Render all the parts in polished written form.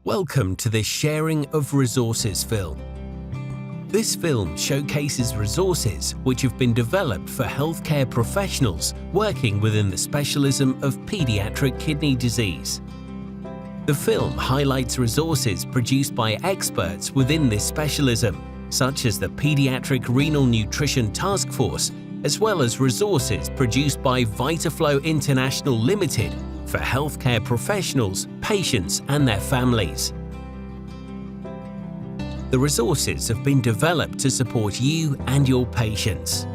Welcome to this Sharing of Resources film. This film showcases resources which have been developed for healthcare professionals working within the specialism of paediatric kidney disease. The film highlights resources produced by experts within this specialism, such as the Paediatric Renal Nutrition Task Force, as well as resources produced by VitaFlow International Limited for healthcare professionals, patients and their families. The resources have been developed to support you and your patients.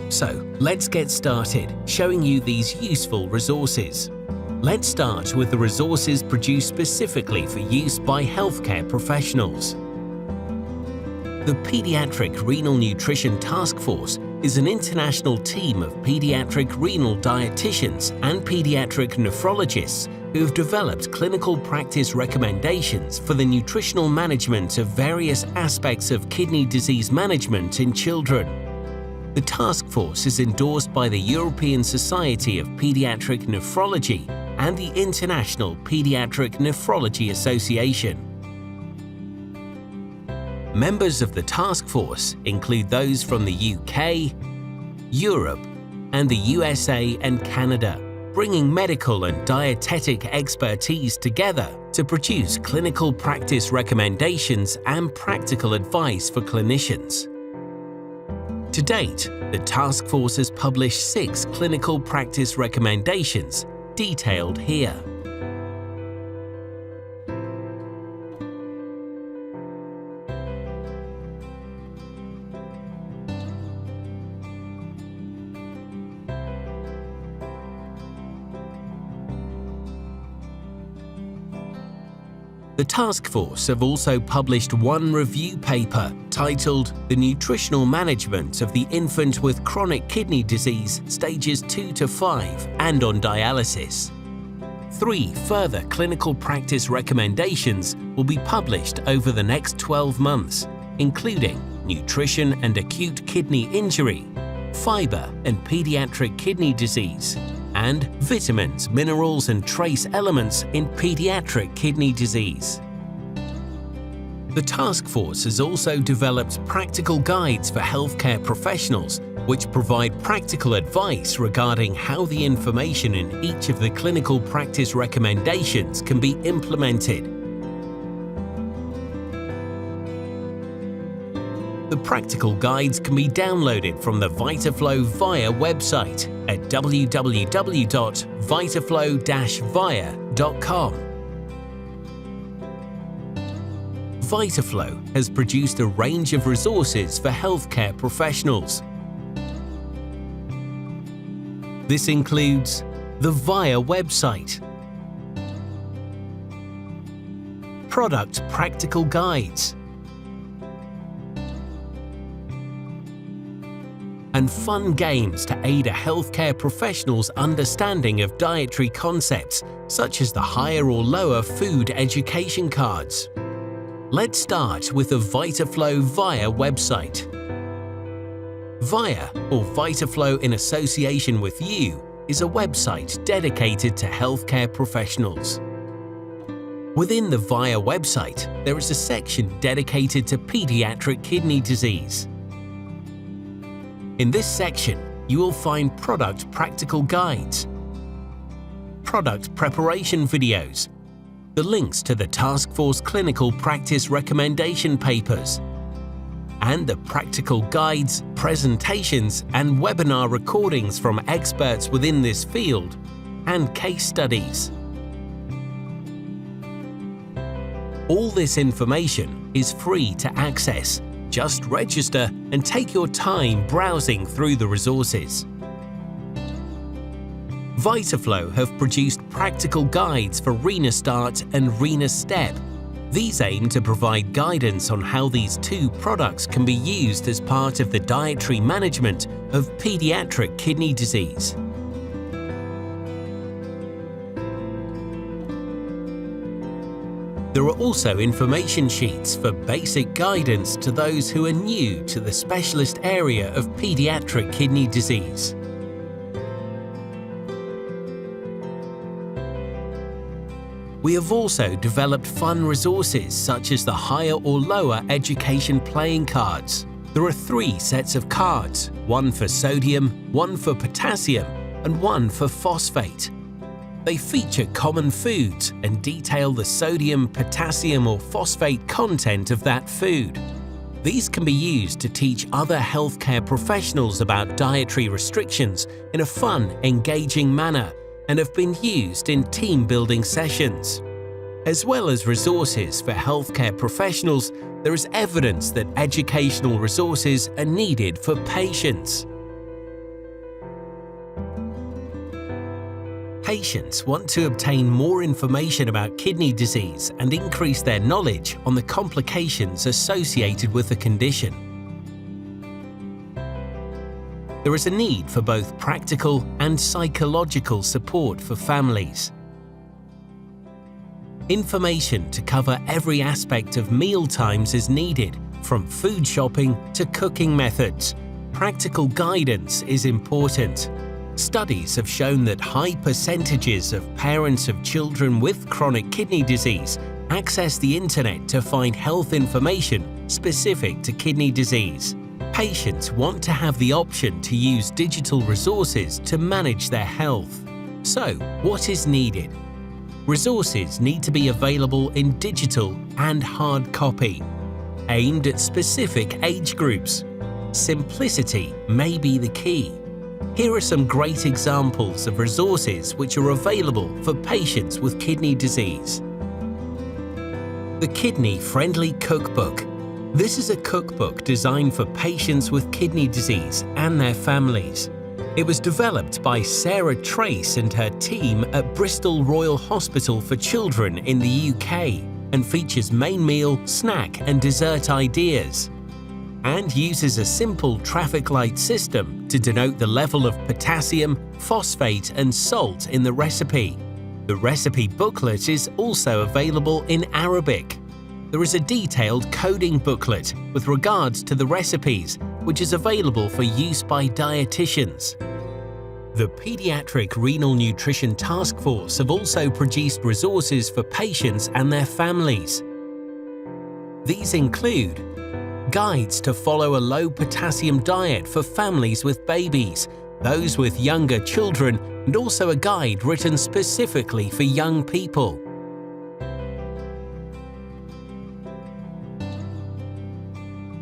So, let's get started showing you these useful resources. Let's start with the resources produced specifically for use by healthcare professionals. The Paediatric Renal Nutrition Task Force is an international team of pediatric renal dietitians and pediatric nephrologists who have developed clinical practice recommendations for the nutritional management of various aspects of kidney disease management in children. The task force is endorsed by the European Society of Paediatric Nephrology and the International Paediatric Nephrology Association. Members of the task force include those from the UK, Europe, and the USA and Canada, bringing medical and dietetic expertise together to produce clinical practice recommendations and practical advice for clinicians. To date, the task force has published 6 clinical practice recommendations, detailed here. The task force have also published one review paper titled The Nutritional Management of the Infant with Chronic Kidney Disease Stages 2 to 5 and on Dialysis. 3 further clinical practice recommendations will be published over the next 12 months, including nutrition and acute kidney injury, fiber and pediatric kidney disease, and vitamins, minerals and trace elements in pediatric kidney disease. The task force has also developed practical guides for healthcare professionals which provide practical advice regarding how the information in each of the clinical practice recommendations can be implemented. The practical guides can be downloaded from the VitaFlow VIA website at www.vitaflow-via.com. VitaFlow has produced a range of resources for healthcare professionals. This includes the VIA website, product practical guides, and fun games to aid a healthcare professional's understanding of dietary concepts, such as the higher or lower food education cards. Let's start with the VitaFlow VIA website. VIA, or VitaFlow in Association with You, is a website dedicated to healthcare professionals. Within the VIA website, there is a section dedicated to pediatric kidney disease. In this section, you will find product practical guides, product preparation videos, the links to the task force clinical practice recommendation papers, and the practical guides, presentations, and webinar recordings from experts within this field, and case studies. All this information is free to access. Just register and take your time browsing through the resources. VitaFlow have produced practical guides for Renastart and Renastep. These aim to provide guidance on how these 2 products can be used as part of the dietary management of pediatric kidney disease. There are also information sheets for basic guidance to those who are new to the specialist area of pediatric kidney disease. We have also developed fun resources such as the higher or lower education playing cards. There are 3 sets of cards, one for sodium, one for potassium, and one for phosphate. They feature common foods and detail the sodium, potassium, or phosphate content of that food. These can be used to teach other healthcare professionals about dietary restrictions in a fun, engaging manner and have been used in team-building sessions. As well as resources for healthcare professionals, there is evidence that educational resources are needed for patients. Patients want to obtain more information about kidney disease and increase their knowledge on the complications associated with the condition. There is a need for both practical and psychological support for families. Information to cover every aspect of meal times is needed, from food shopping to cooking methods. Practical guidance is important. Studies have shown that high percentages of parents of children with chronic kidney disease access the internet to find health information specific to kidney disease. Patients want to have the option to use digital resources to manage their health. So, what is needed? Resources need to be available in digital and hard copy, aimed at specific age groups. Simplicity may be the key. Here are some great examples of resources which are available for patients with kidney disease. The Kidney-Friendly Cookbook. This is a cookbook designed for patients with kidney disease and their families. It was developed by Sarah Trace and her team at Bristol Royal Hospital for Children in the UK and features main meal, snack and dessert ideas, and uses a simple traffic light system to denote the level of potassium, phosphate and salt in the recipe. The recipe booklet is also available in Arabic. There is a detailed coding booklet with regards to the recipes, which is available for use by dietitians. The Paediatric Renal Nutrition Task Force have also produced resources for patients and their families. These include guides to follow a low-potassium diet for families with babies, those with younger children, and also a guide written specifically for young people.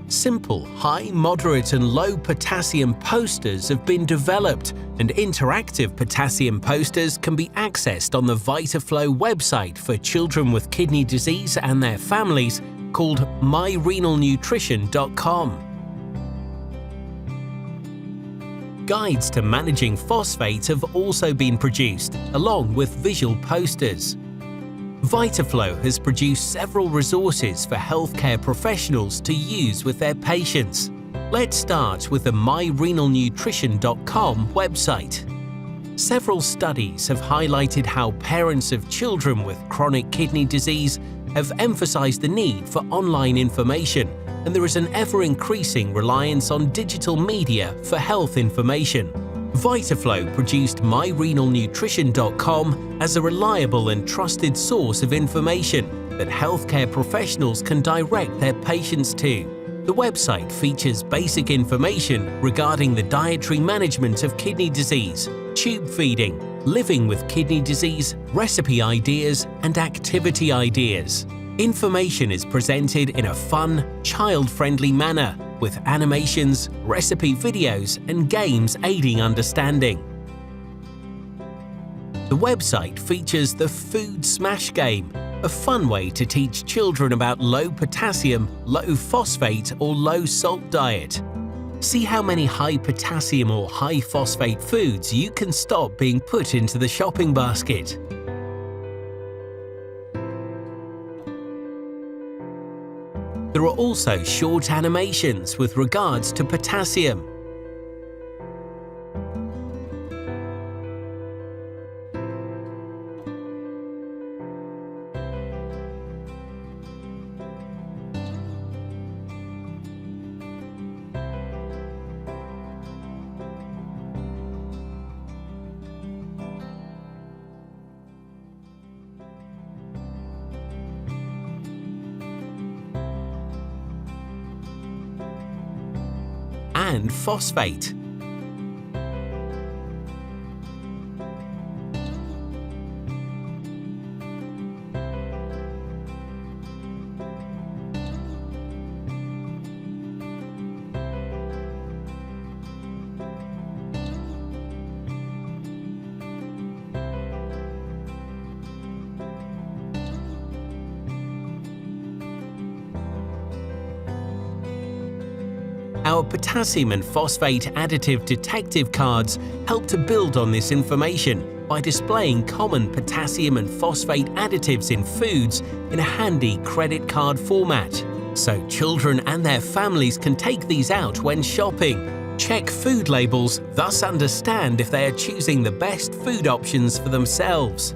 Simple, high, moderate and low potassium posters have been developed, and interactive potassium posters can be accessed on the VitaFlow website for children with kidney disease and their families, called myrenalnutrition.com. Guides to managing phosphate have also been produced, along with visual posters. VitaFlow has produced several resources for healthcare professionals to use with their patients. Let's start with the myrenalnutrition.com website. Several studies have highlighted how parents of children with chronic kidney disease have emphasized the need for online information, and there is an ever-increasing reliance on digital media for health information. VitaFlow produced myrenalnutrition.com as a reliable and trusted source of information that healthcare professionals can direct their patients to. The website features basic information regarding the dietary management of kidney disease, tube feeding, living with kidney disease, recipe ideas, and activity ideas. Information is presented in a fun, child-friendly manner, with animations, recipe videos, and games aiding understanding. The website features the Food Smash game, a fun way to teach children about low potassium, low phosphate, or low salt diet. See how many high potassium or high phosphate foods you can stop being put into the shopping basket. There are also short animations with regards to potassium. and phosphate. Our potassium and phosphate additive detective cards help to build on this information by displaying common potassium and phosphate additives in foods in a handy credit card format, so children and their families can take these out when shopping. Check food labels, thus understand if they are choosing the best food options for themselves.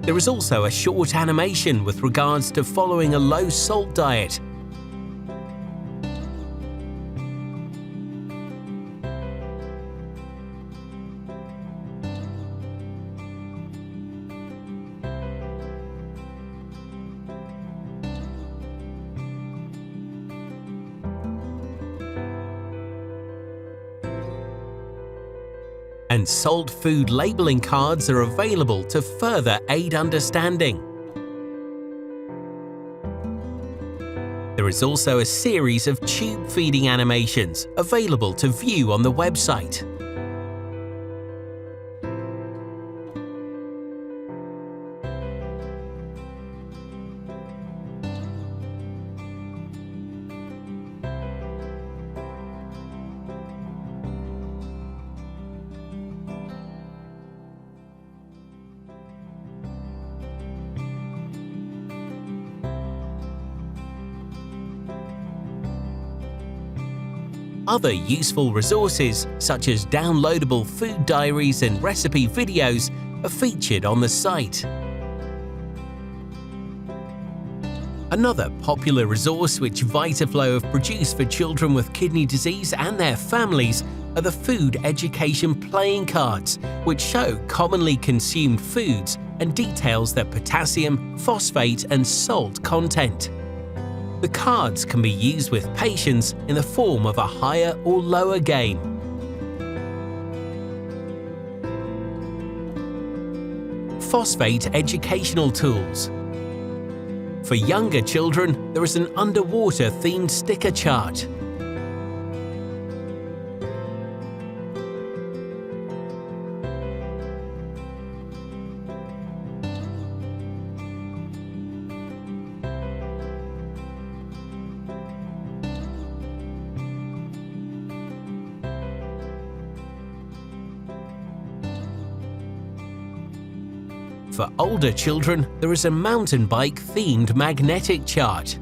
There is also a short animation with regards to following a low-salt diet. And salt food labeling cards are available to further aid understanding. There is also a series of tube feeding animations available to view on the website. Other useful resources, such as downloadable food diaries and recipe videos, are featured on the site. Another popular resource which VitaFlow have produced for children with kidney disease and their families are the food education playing cards, which show commonly consumed foods and details their potassium, phosphate and salt content. The cards can be used with patients in the form of a higher or lower game. Phosphate educational tools. For younger children, there is an underwater themed sticker chart. For older children, there is a mountain bike-themed magnetic chart.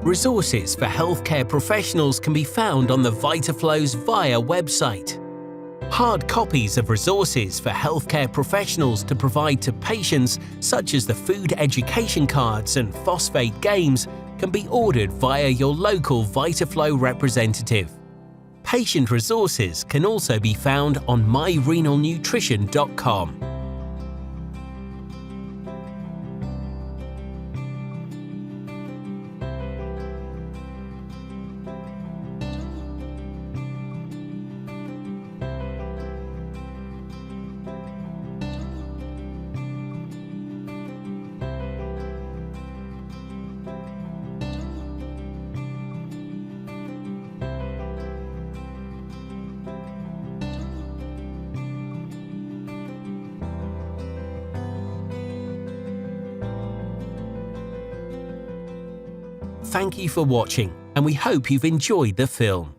Resources for healthcare professionals can be found on the VitaFlow's VIA website. Hard copies of resources for healthcare professionals to provide to patients, such as the food education cards and phosphate games, can be ordered via your local VitaFlow representative. Patient resources can also be found on myrenalnutrition.com. Thank you for watching, and we hope you've enjoyed the film.